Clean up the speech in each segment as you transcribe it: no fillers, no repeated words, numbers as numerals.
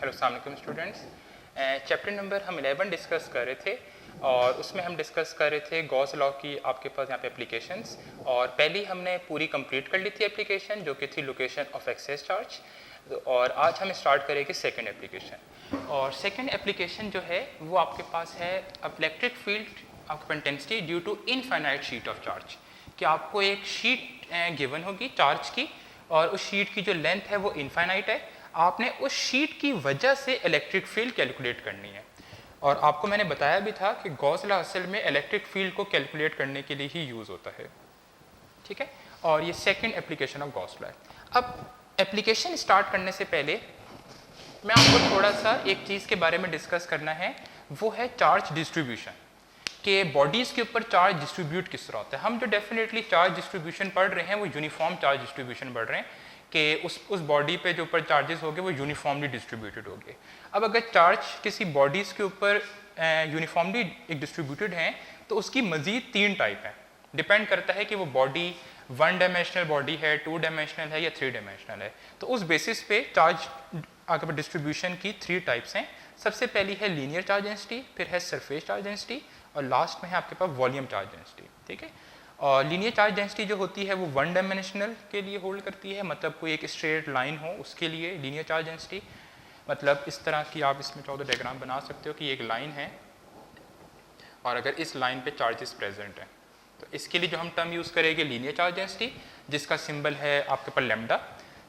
Hello अस्सलाम वालेकुम students. Chapter number हम 11 डिस्कस कर रहे थे और उसमें हम डिस्कस कर रहे थे गॉस लॉ की आपके पास यहाँ पे एप्लीकेशंस। और पहली हमने पूरी कंप्लीट कर ली थी एप्लीकेशन जो कि थी लोकेशन ऑफ एक्सेस चार्ज। और आज हम स्टार्ट करेंगे सेकंड एप्लीकेशन। और सेकंड एप्लीकेशन जो है वो आपके पास है electric field of intensity due to infinite sheet of charge. कि आपको एक शीट गिवन होगी चार्ज की और उस शीट की जो लेंथ है वो इनफाइनाइट है। आपने उस शीट की वजह से इलेक्ट्रिक फील्ड कैलकुलेट करनी है। और आपको मैंने बताया भी था कि गॉस लॉ असल में इलेक्ट्रिक फील्ड को कैलकुलेट करने के लिए ही यूज़ होता है, ठीक है। और ये second application of Gauss law है। अब एप्लीकेशन स्टार्ट करने से पहले मैं आपको थोड़ा सा एक चीज़ के बारे में डिस्कस करना है, वो है चार्ज डिस्ट्रीब्यूशन कि बॉडीज़ के ऊपर चार्ज डिस्ट्रीब्यूट किस तरह होता है। हम जो डेफिनेटली चार्ज डिस्ट्रीब्यूशन पढ़ रहे हैं वो यूनिफॉर्म चार्ज डिस्ट्रीब्यूशन पढ़ रहे हैं कि उस बॉडी पे जो ऊपर चार्जेस होंगे वो यूनिफॉर्मली डिस्ट्रीब्यूटेड होंगे। अब अगर चार्ज किसी बॉडीज़ के ऊपर यूनिफॉर्मली एक डिस्ट्रीब्यूटेड हैं तो उसकी मज़ीद 3 टाइप हैं। डिपेंड करता है कि वो बॉडी 1 डायमेंशनल बॉडी है, 2 डायमेंशनल है या 3 डायमेंशनल है। तो उस बेसिस पे चार्ज आगे डिस्ट्रीब्यूशन की 3 टाइप्स हैं। सबसे पहली है लीनियर चार्ज डेंसिटी, फिर है सरफेस चार्ज डेंसिटी और लास्ट में है आपके पास वॉल्यूम चार्ज डेंसिटी, ठीक है। और लीनियर चार्ज डेंसिटी जो होती है वो 1 डायमेंशनल के लिए होल्ड करती है, मतलब कोई एक स्ट्रेट लाइन हो उसके लिए लीनियर चार्ज डेंसिटी। मतलब इस तरह की आप इसमें चाहो तो डायग्राम बना सकते हो कि एक लाइन है और अगर इस लाइन पे चार्जेस प्रेजेंट हैं तो इसके लिए जो हम टर्म यूज़ करेंगे लीनियर चार्ज डेंसिटी, जिसका सिंबल है आपके पास लैम्डा।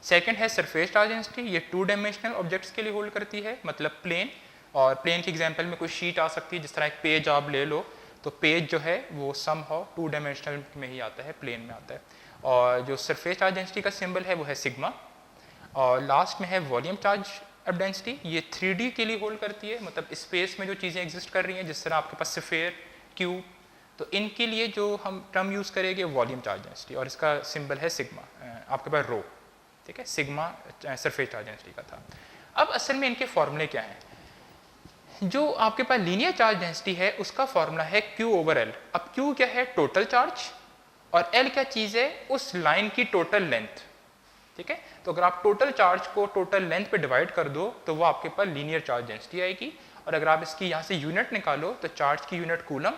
सेकंड है सरफेस चार्ज डेंसिटी, ये 2 डायमेंशनल ऑब्जेक्ट्स के लिए होल्ड करती है, मतलब प्लेन। और प्लेन के एग्जांपल में कोई शीट आ सकती है, जिस तरह एक पेज आप ले लो तो पेज जो है वो समहाउ 2 डायमेंशनल में ही आता है, प्लेन में आता है। और जो सरफेस चार्ज डेंसिटी का सिंबल है वो है सिग्मा। और लास्ट में है वॉल्यूम चार्ज डेंसिटी, ये 3D के लिए होल्ड करती है, मतलब स्पेस में जो चीज़ें एग्जिस्ट कर रही हैं जिस तरह आपके पास स्फीयर, क्यूब, तो इनके लिए जो हम टर्म यूज़ करेंगे वॉल्यूम चार्ज डेंसिटी और इसका सिंबल है सिग्मा, आपके पास रो, ठीक है। सिग्मा सरफेस चार्ज डेंसिटी का था। अब असल में इनके फॉर्मूले क्या हैं। जो आपके पास लीनियर चार्ज डेंसिटी है उसका फॉर्मूला है Q/L। अब Q क्या है, टोटल चार्ज, और L क्या चीज़ है, उस लाइन की टोटल लेंथ, ठीक है। तो अगर आप टोटल चार्ज को टोटल लेंथ पे डिवाइड कर दो तो वो आपके पास लीनियर चार्ज डेंसिटी आएगी। और अगर आप इसकी यहाँ से यूनिट निकालो तो चार्ज की यूनिट कूलम,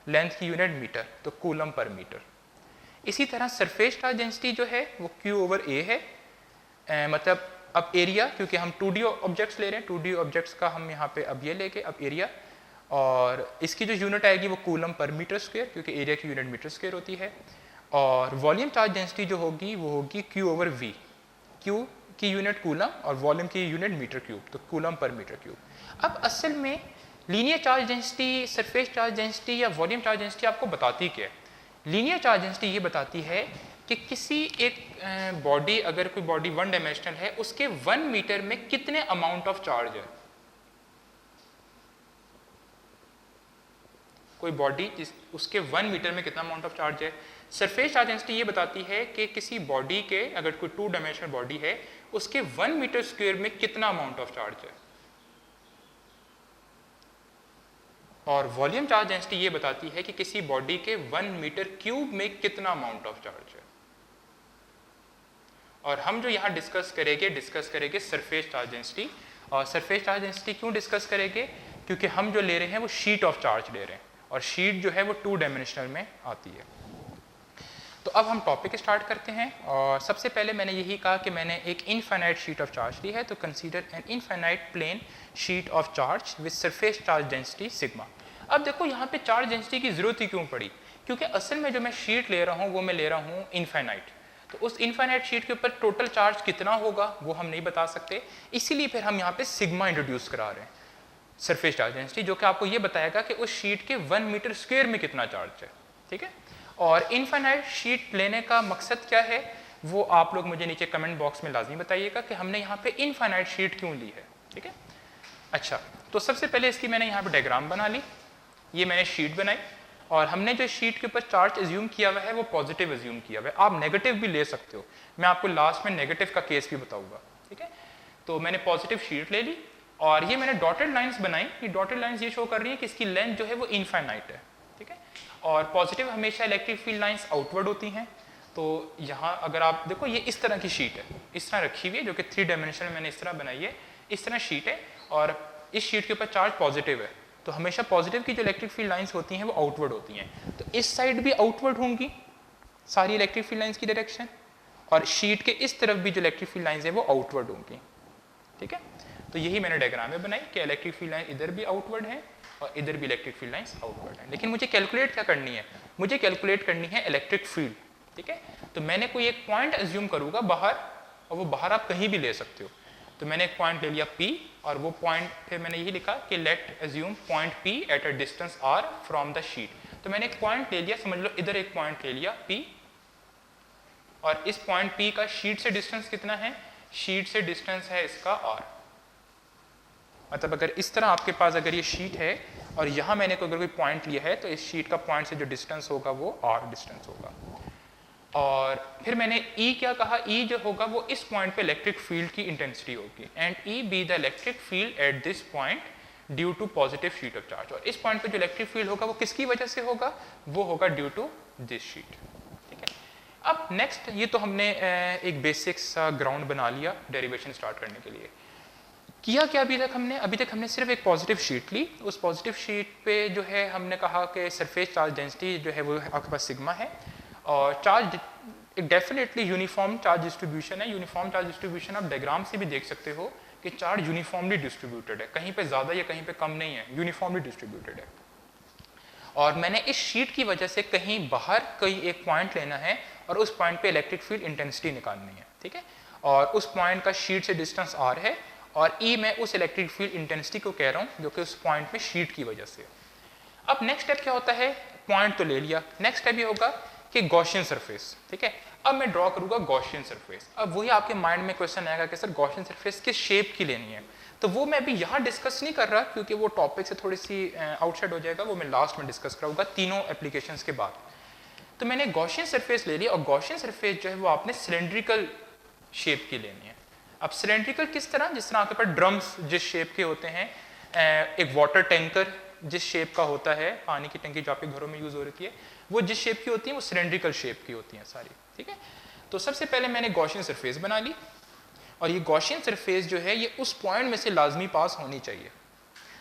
लेंथ की यूनिट मीटर, तो कूलम पर मीटर। इसी तरह सरफेस चार्ज डेंसिटी जो है वो Q/A है। मतलब अब एरिया, क्योंकि हम 2D ऑब्जेक्ट्स ले रहे हैं, 2D ऑब्जेक्ट्स का हम यहाँ पे अब ये लेके अब एरिया, और इसकी जो यूनिट आएगी वो कूलम पर मीटर स्क्वायर, क्योंकि एरिया की यूनिट मीटर स्क्वायर होती है। और वॉल्यूम चार्ज डेंसिटी जो होगी वो होगी Q/V, Q की यूनिट कूलम और वॉल्यूम की यूनिट मीटर क्यूब, तो कूलम पर मीटर क्यूब। अब असल में linear charge density, surface charge density या वॉल्यूम चार्ज डेंसिटी आपको बताती क्या है। लीनियर चार्ज डेंसिटी ये बताती है कि किसी एक बॉडी, अगर कोई बॉडी 1 डायमेंशनल है, उसके 1 मीटर में कितने अमाउंट ऑफ चार्ज है। कोई बॉडी उसके 1 मीटर में कितना अमाउंट ऑफ चार्ज है। सरफेस चार्ज डेंसिटी ये बताती है कि किसी बॉडी के, अगर कोई 2 डायमेंशनल बॉडी है, उसके 1 मीटर स्क्वायर में कितना अमाउंट ऑफ चार्ज है। और वॉल्यूम चार्ज डेंसिटी ये बताती है कि किसी बॉडी के 1 मीटर क्यूब में कितना अमाउंट ऑफ चार्ज है। और हम जो यहाँ डिस्कस करेंगे सरफेस चार्ज डेंसिटी। और सरफेस चार्ज डेंसिटी क्यों डिस्कस करेंगे, क्योंकि हम जो ले रहे हैं वो शीट ऑफ चार्ज ले रहे हैं और शीट जो है वो 2 डायमेंशनल में आती है। तो अब हम टॉपिक स्टार्ट करते हैं। और सबसे पहले मैंने यही कहा कि मैंने एक इनफाइनाइट शीट ऑफ चार्ज ली है, तो consider an infinite plane sheet of charge with surface charge density sigma. अब देखो यहाँ पे चार्ज डेंसिटी की जरूरत ही क्यों पड़ी, क्योंकि असल में जो मैं शीट ले रहा हूँ वो मैं ले रहा हूँ इनफाइनाइट। तो उस इनफाइनाइट शीट के ऊपर टोटल चार्ज कितना होगा वो हम नहीं बता सकते, इसीलिए फिर हम यहाँ पे सिग्मा इंट्रोड्यूस करा रहे हैं, सरफेस चार्ज डेंसिटी, जो कि आपको ये बताएगा कि उस शीट के 1 मीटर स्क्वायर में कितना चार्ज है, ठीक है। और इनफाइनाइट शीट लेने का मकसद क्या है वो आप लोग मुझे नीचे कमेंट बॉक्स में लाजमी बताइएगा कि हमने यहाँ पे इनफाइनाइट शीट क्यों ली है, ठीक है। अच्छा, तो सबसे पहले इसकी मैंने यहाँ पे डायग्राम बना ली, ये मैंने शीट बनाई और हमने जो शीट के ऊपर चार्ज एज्यूम किया हुआ है वो पॉजिटिव एज्यूम किया हुआ है। आप नेगेटिव भी ले सकते हो, मैं आपको लास्ट में नेगेटिव का केस भी बताऊंगा, ठीक है। तो मैंने पॉजिटिव शीट ले ली और ये मैंने डॉटेड लाइंस बनाई। ये डॉटेड लाइंस ये शो कर रही है कि इसकी लेंथ जो है वो इनफाइनाइट है, ठीक है। और पॉजिटिव हमेशा इलेक्ट्रिक फील्ड लाइंस आउटवर्ड होती हैं। तो यहाँ अगर आप देखो ये इस तरह की शीट है, इस तरह रखी हुई है, जो कि 3 डायमेंशनल मैंने इस तरह बनाई है। इस तरह शीट है और इस शीट के ऊपर चार्ज पॉजिटिव है, तो हमेशा पॉजिटिव की जो इलेक्ट्रिक फील्ड लाइंस होती हैं वो आउटवर्ड होती हैं, तो इस साइड भी आउटवर्ड होंगी सारी इलेक्ट्रिक फील्ड लाइंस की डायरेक्शन, और शीट के इस तरफ भी जो इलेक्ट्रिक फील्ड लाइंस है वो आउटवर्ड होंगी। ठीक है, तो यही मैंने डायग्राम में बनाई कि इलेक्ट्रिक फील्ड लाइन इधर भी आउटवर्ड है और इधर भी इलेक्ट्रिक फील्ड लाइंस आउटवर्ड है। लेकिन मुझे कैलकुलेट क्या करनी है, मुझे कैलकुलेट करनी है इलेक्ट्रिक फील्ड। ठीक है, तो मैंने कोई एक पॉइंट एज्यूम करूंगा बाहर, और वो बाहर आप कहीं भी ले सकते हो। तो मैंने एक पॉइंट ले लिया P, और वो पॉइंट फिर मैंने यही लिखा कि late assume point P at a distance R from the sheet. तो मैंने एक पॉइंट ले लिया, समझ लो इधर एक पॉइंट ले लिया P, और इस पॉइंट P का शीट से डिस्टेंस कितना है, शीट से डिस्टेंस है इसका R। मतलब अगर इस तरह आपके पास अगर ये शीट है और यहाँ मैंने अगर कोई पॉइंट लिया है, तो इस शीट का पॉइंट से जो डिस्टेंस होगा वो R डिस्टेंस होगा। और फिर मैंने E क्या कहा, E जो होगा वो इस पॉइंट पे इलेक्ट्रिक फील्ड की इंटेंसिटी होगी, and E be the electric field at this point due to positive sheet of charge. और इस पॉइंट पे जो इलेक्ट्रिक फील्ड होगा वो किसकी वजह से होगा, वो होगा ड्यू टू दिस शीट। ठीक है, अब नेक्स्ट, ये तो हमने एक बेसिक सा ग्राउंड बना लिया डेरिवेशन स्टार्ट करने के लिए। किया क्या अभी तक हमने सिर्फ एक पॉजिटिव शीट ली, उस पॉजिटिव शीट पे जो है हमने कहा कि सरफेस चार्ज डेंसिटी जो है वो आपके पास सिग्मा है, और चार्ज एक डेफिनेटली यूनिफॉर्म चार्ज डिस्ट्रीब्यूशन है। यूनिफॉर्म चार्ज डिस्ट्रीब्यूशन आप डायग्राम से भी देख सकते हो कि चार्ज यूनिफॉर्मली डिस्ट्रीब्यूटेड है, कहीं पे ज़्यादा या कहीं पे कम नहीं है, यूनिफॉर्मली डिस्ट्रीब्यूटेड है। और मैंने इस शीट की वजह से कहीं बाहर कोई एक पॉइंट लेना है और उस पॉइंट पे इलेक्ट्रिक फील्ड इंटेंसिटी निकालनी है। ठीक है, और उस पॉइंट का शीट से डिस्टेंस R है, और E मैं उस इलेक्ट्रिक फील्ड इंटेंसिटी को कह रहा हूँ जो कि उस पॉइंट में शीट की वजह से। अब नेक्स्ट स्टेप क्या होता है, पॉइंट तो ले लिया, नेक्स्ट स्टेप ये होगा कि गॉसियन सरफेस। ठीक है, अब मैं ड्रॉ करूंगा गॉसियन सरफेस। अब वही आपके माइंड में क्वेश्चन आएगा कि सर गॉसियन सरफेस किस शेप की लेनी है, तो वो मैं अभी यहाँ डिस्कस नहीं कर रहा क्योंकि वो टॉपिक से थोड़ी सी आउटसाइड हो जाएगा, वो मैं लास्ट में डिस्कस कराऊंगा तीनों एप्लीकेशंस के बाद। तो मैंने गॉसियन सरफेस ले लिया, और गॉसियन सरफेस जो है वो आपने सिलेंड्रिकल शेप की लेनी है। अब सिलेंड्रिकल किस तरह, जिस तरह आपके पास ड्रम्स जिस शेप के होते हैं, एक वाटर टैंकर जिस शेप का होता है, पानी की टंकी जो आपके घरों में यूज हो रही है, वो जिस शेप की होती है वो सिलेंड्रिकल शेप की होती हैं सारी। ठीक है, तो सबसे पहले मैंने गॉसियन सरफेस बना ली, और ये गॉसियन सरफेस जो है ये उस पॉइंट में से लाजमी पास होनी चाहिए।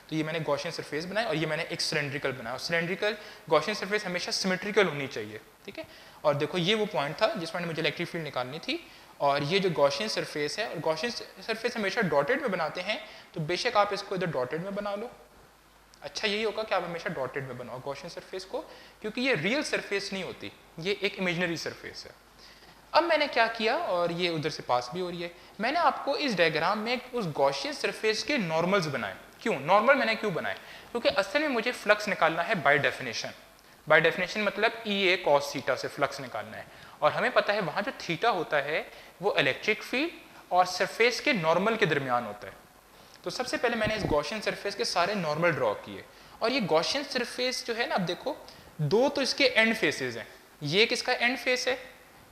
तो ये मैंने गॉसियन सरफेस बनाया, और ये मैंने एक सिलेंड्रिकल बनाया, और सिलेंड्रिकल गॉसियन सरफेस हमेशा सिमेट्रिकल होनी चाहिए। ठीक है, और देखो ये वो पॉइंट था जिस पॉइंट मुझे इलेक्ट्रिक फील्ड निकालनी थी, और ये जो गॉसियन सरफेस है, और गॉसियन सरफेस हमेशा डॉटेड में बनाते हैं, तो बेशक आप इसको इधर डॉटेड में बना लो, अच्छा यही होगा कि आप हमेशा डॉटेड में बनाओ गॉसियन सरफेस को, क्योंकि ये रियल सरफेस नहीं होती, ये एक इमेजिनरी सरफेस है। अब मैंने क्या किया, और ये उधर से पास भी हो रही है, मैंने आपको इस डायग्राम में उस गॉसियन सरफेस के नॉर्मल्स बनाए। क्यों नॉर्मल मैंने क्यों बनाए, क्योंकि असल में मुझे फ्लक्स निकालना है बाय डेफिनेशन। बाय डेफिनेशन मतलब EA cos थीटा से फ्लक्स निकालना है, और हमें पता है वहाँ जो थीटा होता है वो इलेक्ट्रिक फील्ड और सरफेस के नॉर्मल के दरमियान होता है। तो सबसे पहले मैंने इस गॉसियन सरफेस के सारे नॉर्मल ड्रॉ किए, और ये गॉसियन सरफेस जो है ना, अब देखो दो तो इसके एंड फेसेस हैं, ये किसका एंड फेस है,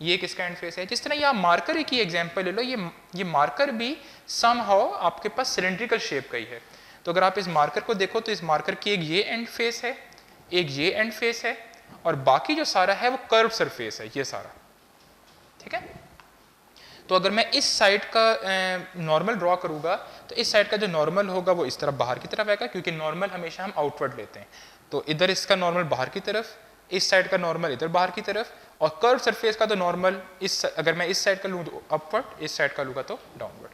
ये किसका एंड फेस है। जिस तरह ये आप मार्कर की एग्जांपल ले लो, ये मार्कर भी समहाउ आपके पास सिलेंड्रिकल शेप का ही है। तो अगर आप इस मार्कर को देखो तो इस मार्कर की एक ये एंड फेस है, एक ये एंड फेस है, और बाकी जो सारा है वो कर्व सरफेस है ये सारा। ठीक है, तो अगर मैं इस साइड का नॉर्मल ड्रॉ करूंगा तो इस साइड का जो नॉर्मल होगा वो इस तरफ बाहर की तरफ आएगा, क्योंकि नॉर्मल हमेशा हम आउटवर्ड लेते हैं। तो इधर इसका नॉर्मल बाहर की तरफ, इस साइड का नॉर्मल इधर बाहर की तरफ, और कर्व सरफेस का तो नॉर्मल इस, अगर मैं इस साइड का लूँ तो अपवर्ड, इस साइड का लूँगा तो डाउनवर्ड।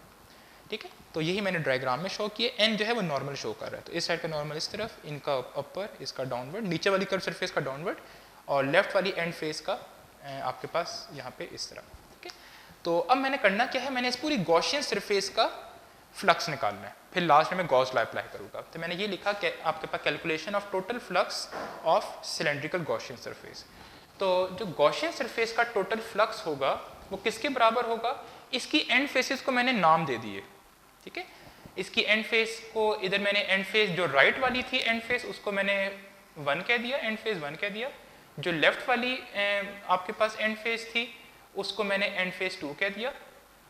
ठीक है, तो यही मैंने डायग्राम में शो किए, एन जो है वो नॉर्मल शो कर रहा है, तो इस साइड का नॉर्मल इस तरफ, इनका अपर, इसका डाउनवर्ड, नीचे वाली कर्व सरफेस का डाउनवर्ड, और लेफ्ट वाली एंड फेस का आपके पास यहाँ पे इस तरह। ठीक है, तो अब मैंने करना क्या है, मैंने इस पूरी गॉसियन सरफेस का फ्लक्स निकालना है, फिर लास्ट में मैं गॉस लॉ अप्लाई करूँगा। तो मैंने ये लिखा कि आपके पास calculation of total flux of cylindrical Gaussian surface. तो जो गॉसियन सरफेस का टोटल फ्लक्स होगा वो किसके बराबर होगा, इसकी एंड फेसेस को मैंने नाम दे दिए। ठीक है, इसकी एंड फेस को इधर मैंने एंड फेस जो राइट वाली थी एंड फेस उसको मैंने 1 कह दिया, एंड फेस 1 कह दिया। जो लेफ्ट वाली आपके पास एंड फेस थी उसको मैंने एंड फेस 2 कह दिया,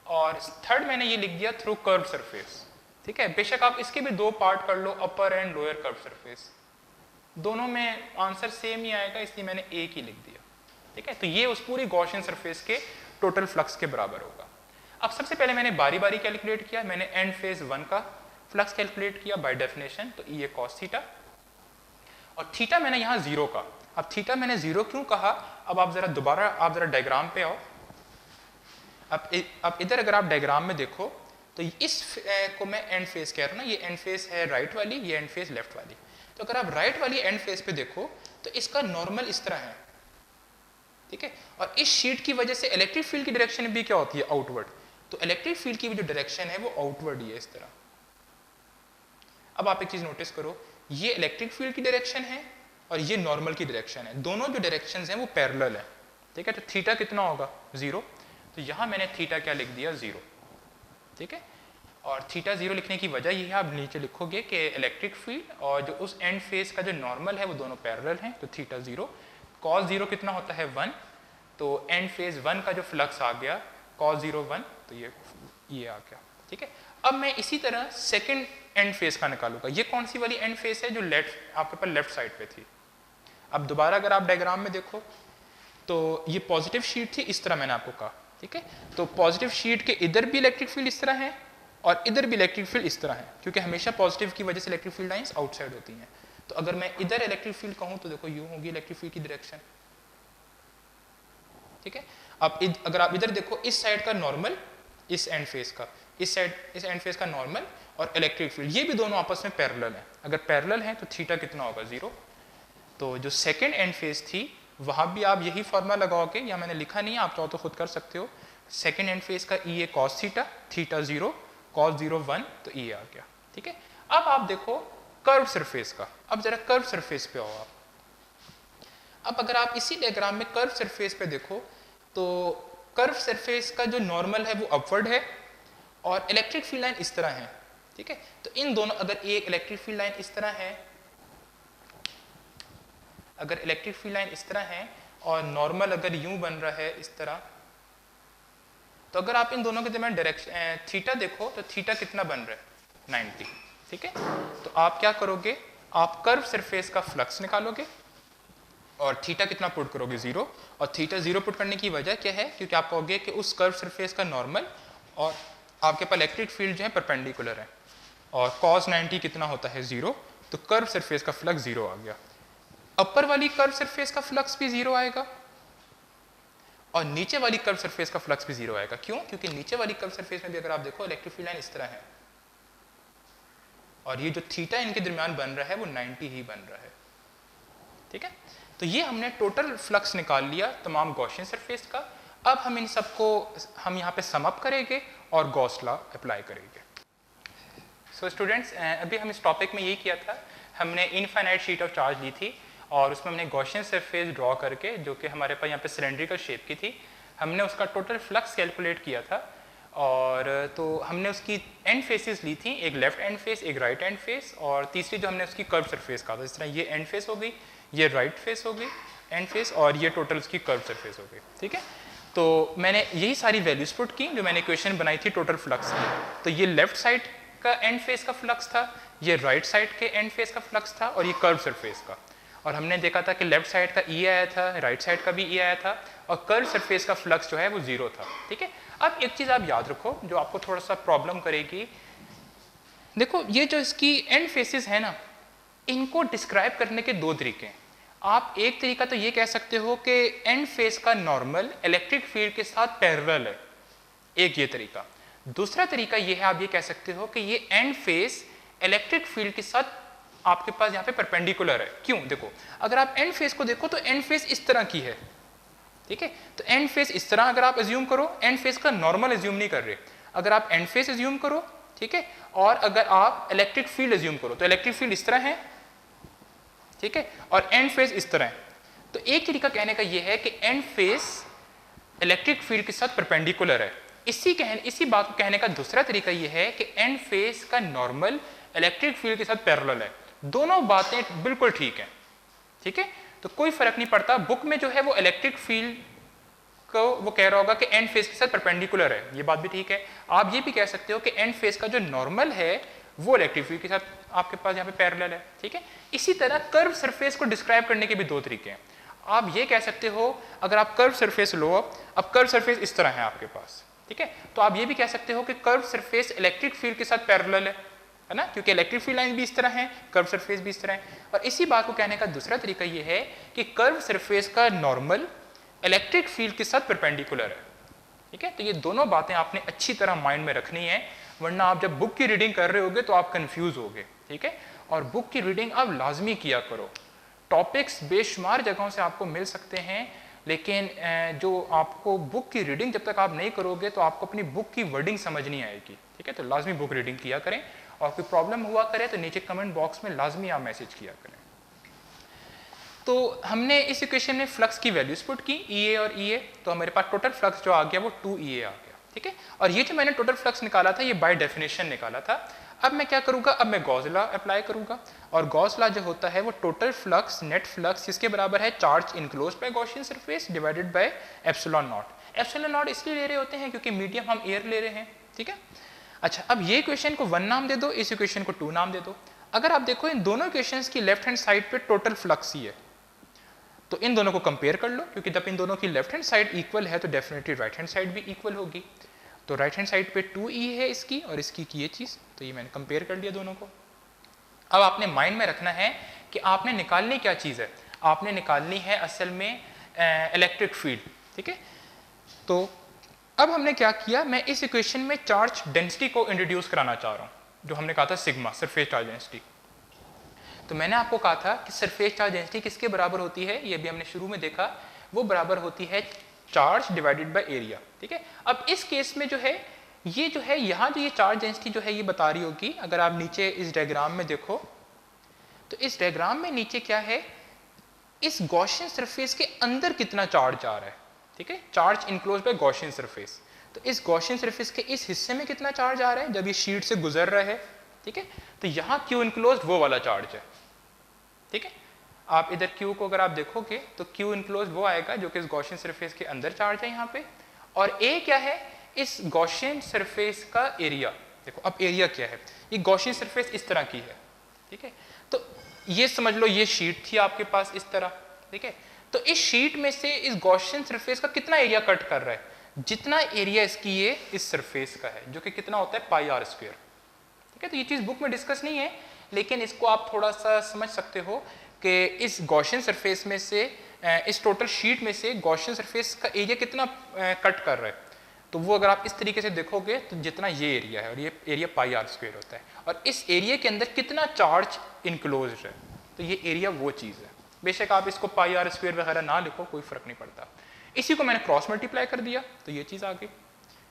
और थर्ड मैंने ये लिख दिया थ्रू कर्व सरफेस। ठीक है, बेशक आप इसके भी 2 पार्ट कर लो, अपर एंड लोअर कर्व सरफेस, दोनों में आंसर सेम ही आएगा, इसलिए मैंने एक ही लिख दिया। ठीक है, तो ये उस पूरी गॉसियन सरफेस के टोटल फ्लक्स के बराबर होगा। अब सबसे पहले मैंने बारी बारी कैलकुलेट किया, मैंने एंड फेज 1 का फ्लक्स कैलकुलेट किया बाय डेफिनेशन, तो ये कॉस थीटा, और थीटा मैंने यहाँ 0 का। अब थीटा मैंने 0 क्यों कहा, अब आप जरा डायग्राम पे आओ। अब इधर अगर आप डायग्राम में देखो तो इस को मैं एंड फेस कह रहा हूँ ना, ये एंड फेस है राइट वाली, ये एंड फेस लेफ्ट वाली। तो अगर आप राइट वाली एंड फेस पे देखो तो इसका नॉर्मल इस तरह है, ठीक है, और इस शीट की वजह से इलेक्ट्रिक फील्ड की डायरेक्शन भी क्या होती है, आउटवर्ड। तो इलेक्ट्रिक फील्ड की जो डायरेक्शन है वो आउटवर्ड ही है इस तरह। अब आप एक चीज नोटिस करो, ये इलेक्ट्रिक फील्ड की डायरेक्शन है और ये नॉर्मल की डायरेक्शन है, दोनों जो डायरेक्शंस हैं वो पैरेलल है, ठीक है। तो थीटा कितना होगा, 0। तो यहाँ मैंने थीटा क्या लिख दिया, 0, ठीक है। और थीटा 0 लिखने की वजह ये है, आप नीचे लिखोगे कि इलेक्ट्रिक फील्ड और जो उस एंड फेस का जो नॉर्मल है वो दोनों पैरेलल हैं, तो थीटा 0। कॉस 0 कितना होता है, 1, तो एंड फेज 1 का जो फ्लक्स आ गया कॉस 0 1, तो ये आ गया, ठीक है। अब मैं इसी तरह सेकंड एंड फेस का निकालूंगा। ये कौन सी वाली एंड फेस है, जो लेफ्ट आपके पास लेफ्ट साइड पे थी। अब दोबारा अगर आप डायग्राम में देखो तो ये पॉजिटिव शीट थी, इस तरह मैंने आपको कहा, ठीक है। तो पॉजिटिव शीट के इधर भी इलेक्ट्रिक फील्ड इस तरह है और इधर भी इलेक्ट्रिक फील्ड इस तरह है, क्योंकि हमेशा पॉजिटिव की वजह से इलेक्ट्रिक फील्ड लाइंस आउटसाइड होती हैं। तो अगर मैं इधर इलेक्ट्रिक फील्ड कहूँ तो देखो यूं होगी इलेक्ट्रिक फील्ड की डायरेक्शन, ठीक है। अब अगर आप इधर देखो, इस साइड का नॉर्मल, इस एंड फेस का, इस एंड फेस का नॉर्मल और इलेक्ट्रिक फील्ड, ये भी दोनों आपस में पैरेलल हैं। अगर पैरेलल हैं तो थीटा कितना होगा, 0। तो जो सेकंड एंड फेस थी वहां भी आप यही फॉर्मूला लगाओगे, या मैंने लिखा नहीं है, आप चाहो तो खुद कर सकते हो। सेकंड एंड फेस का ई ए कॉस थीटा, थीटा 0, कॉस 0 1, तो ई आ गया, ठीक है। अब आप देखो कर्व सरफेस का, अब जरा कर्व सरफेस पे आओ आप। अब अगर आप इसी डायग्राम में कर्व सरफेस पे देखो तो कर्व सरफेस का जो नॉर्मल है वो अपवर्ड है और इलेक्ट्रिक फील्ड लाइन इस तरह है, ठीक है। तो इन दोनों, अगर एक इलेक्ट्रिक फील्ड लाइन इस तरह है, अगर इलेक्ट्रिक फील्ड लाइन इस तरह है और नॉर्मल अगर यूं बन रहा है इस तरह, तो अगर आप इन दोनों के दरमियान डायरेक्शन थीटा देखो तो थीटा कितना बन रहा है, 90, ठीक है। तो आप क्या करोगे, आप कर्व सरफेस का फ्लक्स निकालोगे और थीटा कितना पुट करोगे, 0। और थीटा 0 पुट करने की वजह क्या है, क्योंकि आप कहोगे कि उस कर्व सरफेस का नॉर्मल और आपके पास इलेक्ट्रिक फील्ड जो है परपेंडिकुलर है, और cos 90 कितना होता है, 0। तो कर्व सरफेस का फ्लक्स 0 आ गया। अपर वाली कर्व सरफेस का फ्लक्स भी 0 आएगा और नीचे वाली कर्व सरफेस का फ्लक्स भी 0 आएगा। क्यों, क्योंकि नीचे वाली कर्व सरफेस में भी अगर आप देखो इलेक्ट्रिक फील्ड लाइन इस तरह है और ये जो थीटा इनके दरमियान बन रहा है वो 90 ही बन रहा है, ठीक है। तो ये हमने टोटल फ्लक्स निकाल लिया तमाम गॉसियन सरफेस का। अब हम इन सबको हम यहाँ पे सम अप करेंगे और गॉस लॉ अप्लाई करेंगे। सो स्टूडेंट्स, अभी हम इस टॉपिक में यही किया था, हमने इनफाइनाइट शीट ऑफ चार्ज ली थी और उसमें हमने गॉसियन सरफेस ड्रॉ करके, जो कि हमारे पास यहाँ पे सिलेंड्रिकल शेप की थी, हमने उसका टोटल फ्लक्स कैलकुलेट किया था। और तो हमने उसकी एंड फेसेस ली थी, एक लेफ्ट एंड फेस, एक राइट एंड फेस, और तीसरी जो हमने उसकी कर्व सरफेस कहा था। इस तरह ये एंड फेस हो गई, ये राइट फेस हो गई एंड फेस, और ये टोटल उसकी कर्व सरफेस हो गई, ठीक है। तो मैंने यही सारी वैल्यूज पुट की जो मैंने इक्वेशन बनाई थी टोटल फ्लक्स की। तो ये लेफ्ट साइड का एंड फेस का फ्लक्स था, ये राइट साइड के एंड फेस का फ्लक्स था, और ये कर्व सरफेस का। और हमने देखा था कि लेफ्ट साइड का ई आया था, राइट साइड का भी ई आया था, और कर्व सरफेस का फ्लक्स जो है वो 0 था, ठीक है। अब एक चीज़ आप याद रखो जो आपको थोड़ा सा प्रॉब्लम करेगी। देखो ये जो इसकी एंड फेसेस है ना, इनको डिस्क्राइब करने के दो तरीके हैं। आप एक तरीका तो ये कह सकते हो कि एंड फेस का नॉर्मल इलेक्ट्रिक फील्ड के साथ पैरेलल है, एक ये तरीका। दूसरा तरीका ये है, आप ये कह सकते हो कि ये एंड फेस इलेक्ट्रिक फील्ड के साथ आपके पास यहाँ पे परपेंडिकुलर है। क्यों, देखो अगर आप एंड फेस को देखो तो एंड फेस इस तरह की है, ठीक है। तो एंड फेस इस तरह अगर आप एज्यूम करो, एंड फेस का नॉर्मल एज्यूम नहीं कर रहे, अगर आप एंड फेस एज्यूम करो, ठीक है, और अगर आप इलेक्ट्रिक फील्ड एज्यूम करो तो इलेक्ट्रिक फील्ड इस तरह है, ठीक है, और एंड फेस इस तरह है। तो एक तरीका कहने का यह है कि एंड फेस इलेक्ट्रिक फील्ड के साथ परपेंडिकुलर है। इसी बात को कहने का दूसरा तरीका यह है कि एंड फेस का नॉर्मल इलेक्ट्रिक फील्ड के साथ पैरेलल है। दोनों बातें बिल्कुल ठीक हैं, ठीक है। तो कोई फर्क नहीं पड़ता, बुक में जो है वो इलेक्ट्रिक फील्ड को वो कह रहा होगा कि एंड फेस के साथ परपेंडिकुलर है, ये बात भी ठीक है। आप ये भी कह सकते हो कि एंड फेस का जो नॉर्मल है वो इलेक्ट्रिक फील्ड के साथ आपके पास यहाँ पे पैरेलल है, ठीक है। इसी तरह कर्व सरफेस को डिस्क्राइब करने के भी दो तरीके हैं। आप ये कह सकते हो, अगर आप कर्व सरफेस लो, अब कर्व सरफेस इस तरह है आपके पास, ठीक है। तो आप ये भी कह सकते हो कि कर्व सरफेस इलेक्ट्रिक फील्ड के साथ पैरेलल है ना, क्योंकि इलेक्ट्रिक फील्ड लाइन भी इस तरह है, कर्व सरफेस भी इस तरह है। और इसी बात को कहने का दूसरा तरीका ये है कि कर्व सरफेस का नॉर्मल इलेक्ट्रिक फील्ड के साथ परपेंडिकुलर है, ठीक है। तो ये दोनों बातें आपने अच्छी तरह माइंड में रखनी है, वरना आप जब बुक की रीडिंग कर रहे होगे तो आप कंफ्यूज होगे, ठीक है। और बुक की रीडिंग आप लाजमी किया करो। टॉपिक्स बेशुमार जगहों से आपको मिल सकते हैं, लेकिन जो आपको बुक की रीडिंग जब तक आप नहीं करोगे तो आपको अपनी बुक की वर्डिंग समझ नहीं आएगी, ठीक है। तो लाजमी बुक रीडिंग किया करें, और कोई प्रॉब्लम हुआ करे तो नीचे कमेंट बॉक्स में लाजमी आप मैसेज किया करें। तो हमने इस इक्वेशन में फ्लक्स की वैल्यूज पुट की EA और EA, तो हमारे पास टोटल फ्लक्स जो आ गया वो 2EA आ गया, ठीक है। और ये जो मैंने टोटल फ्लक्स निकाला था ये बाय डेफिनेशन निकाला था। अब मैं क्या करूंगा, अब मैं गॉस लॉ अप्लाई करूंगा, और गॉस लॉ जो होता है वो टोटल फ्लक्स नेट फ्लक्स किसके बराबर है, charge enclosed bye Gaussian surface divided by epsilon not. Epsilon not इसलिए ले रहे होते हैं क्योंकि मीडियम हम एयर ले रहे हैं, ठीक है। अच्छा, अब ये इक्वेशन को 1 नाम दे दो, इस इक्वेशन को 2 नाम दे दो। अगर आप देखो इन दोनों इक्वेशंस की लेफ्ट हैंड साइड पे टोटल फ्लक्स ही है, तो इन दोनों को कंपेयर कर लो, क्योंकि जब इन दोनों की लेफ्ट हैंड साइड इक्वल है तो डेफिनेटली राइट हैंड साइड भी इक्वल होगी। तो राइट हैंड साइड पे 2E है इसकी और इसकी की ये चीज़, तो ये मैंने कंपेयर कर लिया दोनों को। अब आपने माइंड में रखना है कि आपने निकालनी क्या चीज़ है, आपने निकालनी है असल में इलेक्ट्रिक फील्ड, ठीक है। तो अब हमने क्या किया, मैं इस इक्वेशन में चार्ज डेंसिटी को इंट्रोड्यूस कराना चाह रहा हूँ, जो हमने कहा था सिग्मा, सरफेस चार्ज डेंसिटी। तो मैंने आपको कहा था कि सरफेस चार्ज डेंसिटी किसके बराबर होती है, ये भी हमने शुरू में देखा, वो बराबर होती है चार्ज डिवाइडेड बाय एरिया, ठीक है। अब इस केस में जो है ये जो है यहाँ जो ये चार्ज डेंसिटी जो है ये बता रही होगी, अगर आप नीचे इस डायग्राम में देखो तो इस डायग्राम में नीचे क्या है, इस गॉसियन सरफेस के अंदर कितना चार्ज आ रहा है, ठीक है। Charge enclosed bye Gaussian surface, तो इस गॉसियन सरफेस के इस हिस्से में कितना चार्ज आ रहा है जब ये शीट से गुजर रहा है, ठीक है। तो यहाँ Q इनक्लोज्ड वो वाला चार्ज है, ठीक है। आप इधर Q को अगर आप देखोगे तो Q इनक्लोज्ड वो आएगा जो कि इस गॉसियन सरफेस के अंदर चार्ज है यहाँ पे, और A क्या है, इस गॉसियन सरफेस का एरिया। देखो अब एरिया क्या है, ये गॉसियन सरफेस इस तरह की है, ठीक है। तो ये समझ लो ये शीट थी आपके पास इस तरह, ठीक है। तो इस शीट में से इस गॉसियन सरफेस का कितना एरिया कट कर रहा है, जितना एरिया इसकी ये इस सरफेस का है, जो कि कितना होता है πr², ठीक है। तो ये चीज़ बुक में डिस्कस नहीं है, लेकिन इसको आप थोड़ा सा समझ सकते हो कि इस गॉसियन सरफेस में से इस टोटल शीट में से गॉसियन सरफेस का एरिया कितना कट कर रहा है। तो वो अगर आप इस तरीके से देखोगे तो जितना ये एरिया है, और ये एरिया πr² होता है, और इस एरिया के अंदर कितना चार्ज इनक्लोज्ड है, तो ये एरिया वो चीज़ है। बेशक आप इसको πr² वगैरह ना लिखो, कोई फर्क नहीं पड़ता। इसी को मैंने क्रॉस मल्टीप्लाई कर दिया तो ये चीज़ आ गई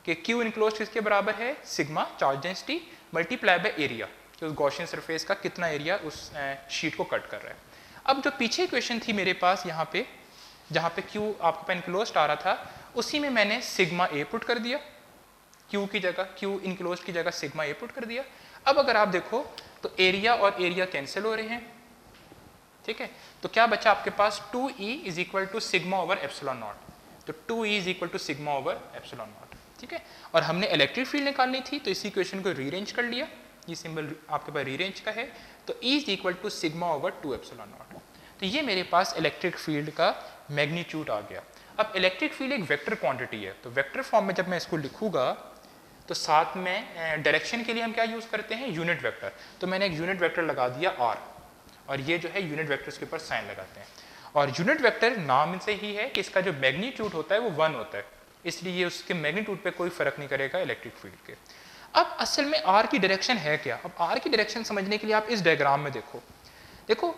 कि Q इनक्लोज्ड किसके बराबर है, sigma charge density multiply by area, कि उस गॉसियन सरफेस का कितना एरिया उस शीट को कट कर रहा है। अब जो पीछे इक्वेशन थी मेरे पास यहाँ पे, जहाँ पे Q आपके पास इनक्लोज्ड आ रहा था, उसी में मैंने सिग्मा A पुट कर दिया, Q की जगह, Q इनक्लोज्ड की जगह सिग्मा A पुट कर दिया। अब अगर आप देखो तो एरिया और एरिया कैंसिल हो रहे हैं, ठीक है। तो क्या बचा आपके पास, 2E is equal to sigma over epsilon naught, तो 2E is equal to sigma over epsilon naught, ठीक है। और हमने इलेक्ट्रिक फील्ड निकालनी थी, तो इस इक्वेशन को रीअरेंज कर लिया, ये सिंबल आपके पास रीअरेंज का है, तो E is equal to sigma over 2 epsilon naught. तो ये मेरे पास इलेक्ट्रिक फील्ड का मैग्नीट्यूड आ गया। अब इलेक्ट्रिक फील्ड एक वेक्टर क्वांटिटी है, तो वेक्टर फॉर्म में जब मैं इसको लिखूंगा तो साथ में डायरेक्शन के लिए हम क्या यूज़ करते हैं, यूनिट वेक्टर। तो मैंने एक यूनिट वेक्टर लगा दिया R, और ये जो है यूनिट वेक्टर के ऊपर साइन लगाते हैं। और यूनिट वेक्टर नाम से ही है कि इसका जो मैग्नीट्यूड होता है वो 1 होता है, इसलिए उसके मैग्नीट्यूड पे कोई फर्क नहीं करेगा इलेक्ट्रिक फील्ड के। अब असल में R की डायरेक्शन है क्या, अब R की डायरेक्शन समझने के लिए आप इस डायग्राम में देखो, देखो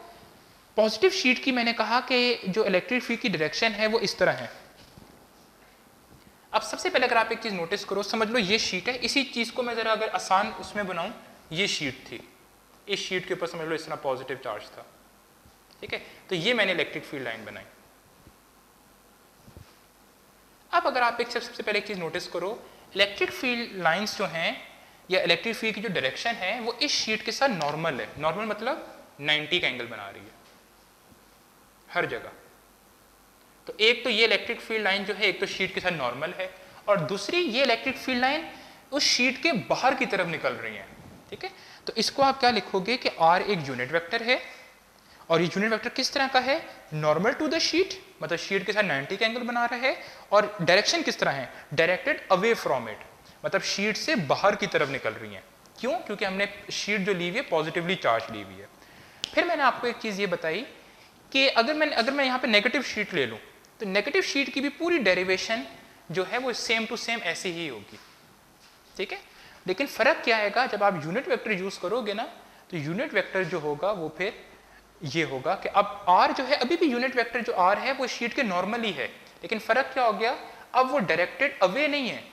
पॉजिटिव शीट की मैंने कहा कि जो इलेक्ट्रिक फील्ड की डायरेक्शन है वो इस तरह है। अब सबसे पहले अगर आप एक चीज़ नोटिस करो, समझ लो ये शीट है, इसी चीज़ को मैं ज़रा अगर आसान उसमें बनाऊं, ये शीट थी, इस शीट के ऊपर समझ लो इस तरह पॉजिटिव चार्ज था, ठीक है। तो ये मैंने इलेक्ट्रिक फील्ड लाइन बनाई। अब अगर आप एक सबसे पहले एक चीज़ नोटिस करो, इलेक्ट्रिक फील्ड लाइंस जो हैं या इलेक्ट्रिक फील्ड की जो डायरेक्शन है वो इस शीट के साथ नॉर्मल है। नॉर्मल मतलब 90 का एंगल बना रही है हर जगह। तो एक तो ये इलेक्ट्रिक फील्ड लाइन जो है एक तो शीट के साथ नॉर्मल है, और दूसरी ये इलेक्ट्रिक फील्ड लाइन उस शीट के बाहर की तरफ निकल रही है, ठीक है। तो इसको आप क्या लिखोगे कि R एक यूनिट वेक्टर है, और ये यूनिट वेक्टर किस तरह का है, नॉर्मल टू द शीट, मतलब शीट के साथ 90 का एंगल बना रहा है, और डायरेक्शन किस तरह है, डायरेक्टेड अवे फ्रॉम इट, मतलब शीट से बाहर की तरफ निकल रही हैं। क्यों? क्योंकि हमने शीट जो ली हुई है पॉजिटिवली चार्ज ली हुई है। फिर मैंने आपको एक चीज़ ये बताई कि अगर मैं यहाँ पे नेगेटिव शीट ले लूँ तो नेगेटिव शीट की भी पूरी डेरिवेशन जो है वो सेम टू सेम ऐसी ही होगी, ठीक है। लेकिन फ़र्क क्या आएगा, जब आप यूनिट वेक्टर यूज़ करोगे ना, तो यूनिट वेक्टर जो होगा वो फिर ये होगा कि अब आर जो है, अभी भी यूनिट वेक्टर जो आर है वो शीट के नॉर्मली है, लेकिन फ़र्क क्या हो गया, अब वो डायरेक्टेड अवे नहीं है,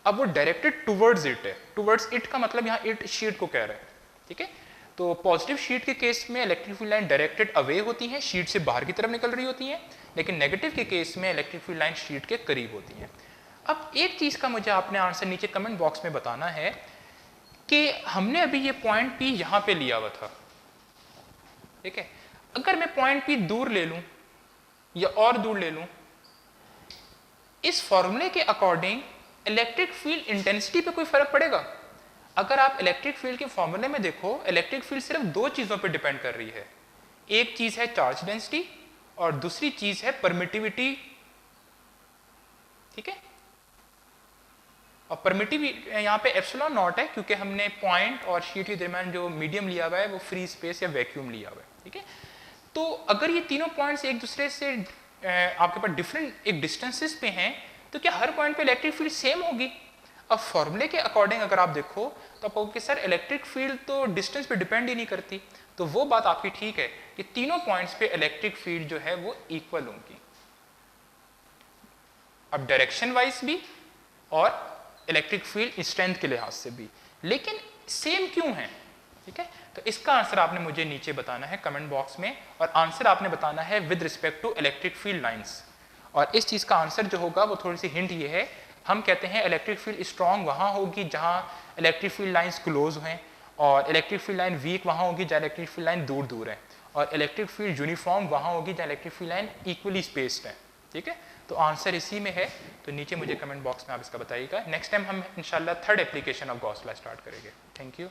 अब वो डायरेक्टेड टूवर्ड्स इट है। टूवर्ड्स इट का मतलब यहाँ इट शीट को कह रहा है, ठीक है। तो पॉजिटिव शीट के केस में electric field line directed away होती हैं, शीट से बाहर की तरफ निकल रही होती हैं, लेकिन नेगेटिव के केस में इलेक्ट्रिक फील्ड लाइन शीट के करीब होती हैं। अब एक चीज़ का मुझे आपने आंसर नीचे कमेंट बॉक्स में बताना है कि हमने अभी ये पॉइंट पी यहाँ पे लिया हुआ था, ठीक है। अगर मैं पॉइंट पी दूर ले लूँ या और दूर ले लूँ, इस फॉर्मूले के अकॉर्डिंग इलेक्ट्रिक फील्ड इंटेंसिटी पे कोई फर्क पड़ेगा? अगर आप इलेक्ट्रिक फील्ड के फॉर्मूले में देखो, इलेक्ट्रिक फील्ड सिर्फ दो चीज़ों पे डिपेंड कर रही है, एक चीज़ है चार्ज डेंसिटी और दूसरी चीज़ है परमिटिविटी, ठीक है। और परमिटिविटी यहाँ पे एप्सिलॉन नॉट है, क्योंकि हमने पॉइंट और शीट के दरमियान जो मीडियम लिया हुआ है वो फ्री स्पेस या वैक्यूम लिया हुआ है, ठीक है। तो अगर ये तीनों पॉइंट्स एक दूसरे से आपके पास डिफरेंट एक डिस्टेंसेस पे हैं, तो क्या हर पॉइंट पे इलेक्ट्रिक फील्ड सेम होगी? अब फॉर्मूले के अकॉर्डिंग अगर आप देखो तो आप कहोगे सर इलेक्ट्रिक फील्ड तो डिस्टेंस पे डिपेंड ही नहीं करती, तो वो बात आपकी ठीक है कि तीनों पॉइंट्स पे इलेक्ट्रिक फील्ड जो है वो इक्वल होंगी, अब डायरेक्शन वाइज भी और इलेक्ट्रिक फील्ड स्ट्रेंथ के लिहाज से भी। लेकिन सेम क्यों है, ठीक है। तो इसका आंसर आपने मुझे नीचे बताना है कमेंट बॉक्स में, और आंसर आपने बताना है with respect to electric field lines. और इस चीज़ का आंसर जो होगा वो थोड़ी सी हिंट ये है, हम कहते हैं इलेक्ट्रिक फील्ड स्ट्रॉन्ग वहाँ होगी जहाँ इलेक्ट्रिक फील्ड लाइंस क्लोज हैं, और इलेक्ट्रिक फील्ड लाइन वीक वहाँ होगी जहाँ इलेक्ट्रिक फील्ड लाइन दूर दूर है, और इलेक्ट्रिक फील्ड यूनिफॉर्म वहाँ होगी जहाँ electric field line equally spaced है, ठीक है। तो आंसर इसी में है, तो नीचे मुझे कमेंट बॉक्स में आप इसका बताइएगा। नेक्स्ट टाइम हम इंशाल्लाह third application of Gauss law start करेंगे। Thank you.